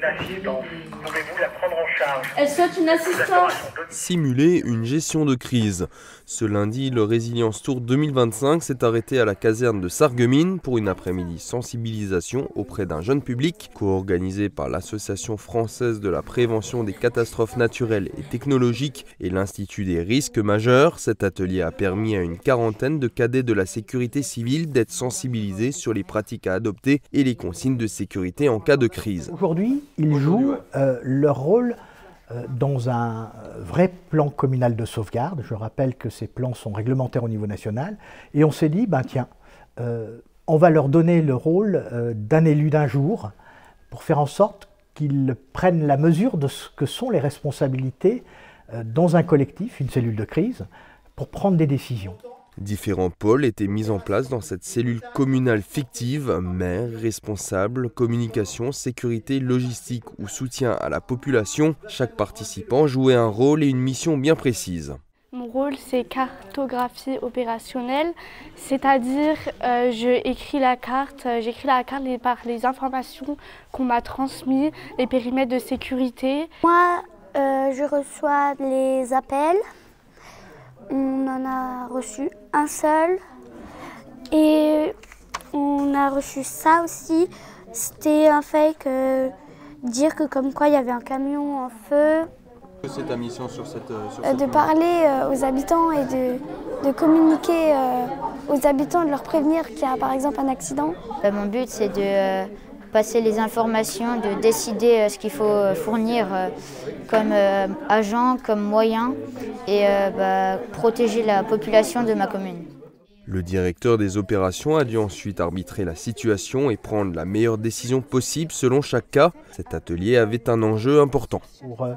une assistance. Pouvez-vous la prendre en charge? Elle souhaite une assistance. Simuler une gestion de crise. Ce lundi, le Résilience Tour 2025 s'est arrêté à la caserne de Sarreguemines pour une après-midi sensibilisation auprès d'un jeune public, co-organisé par l'Association française de la prévention des catastrophes naturelles et technologiques et l'Institut des risques majeurs. Cet atelier a permis à une quarantaine de cadets de la sécurité civile d'être sensibilisés sur les pratiques à adopter et les consignes de sécurité en cas de crise. Aujourd'hui, ils jouent leur rôle dans un vrai plan communal de sauvegarde. Je rappelle que ces plans sont réglementaires au niveau national. Et on s'est dit, on va leur donner le rôle d'un élu d'un jour pour faire en sorte qu'ils prennent la mesure de ce que sont les responsabilités dans un collectif, une cellule de crise, pour prendre des décisions. Différents pôles étaient mis en place dans cette cellule communale fictive, maire, responsable, communication, sécurité, logistique ou soutien à la population. Chaque participant jouait un rôle et une mission bien précise. Mon rôle, c'est cartographie opérationnelle, c'est-à-dire j'écris la carte par les informations qu'on m'a transmises, les périmètres de sécurité. Moi, je reçois les appels. On en a reçu un seul et on a reçu ça aussi. C'était un fake, dire que comme quoi il y avait un camion en feu. C'est ta mission sur cette de parler aux habitants et de communiquer aux habitants, de leur prévenir qu'il y a par exemple un accident. Mon but, c'est de passer les informations, de décider ce qu'il faut fournir comme agent, comme moyen et protéger la population de ma commune. Le directeur des opérations a dû ensuite arbitrer la situation et prendre la meilleure décision possible selon chaque cas. Cet atelier avait un enjeu important. Pour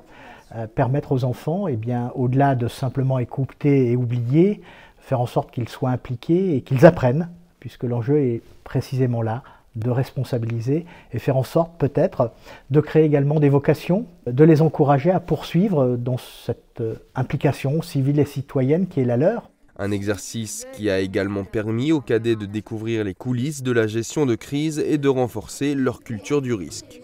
permettre aux enfants, au-delà de simplement écouter et oublier, faire en sorte qu'ils soient impliqués et qu'ils apprennent, puisque l'enjeu est précisément là, de responsabiliser et faire en sorte peut-être de créer également des vocations, de les encourager à poursuivre dans cette implication civile et citoyenne qui est la leur. Un exercice qui a également permis aux cadets de découvrir les coulisses de la gestion de crise et de renforcer leur culture du risque.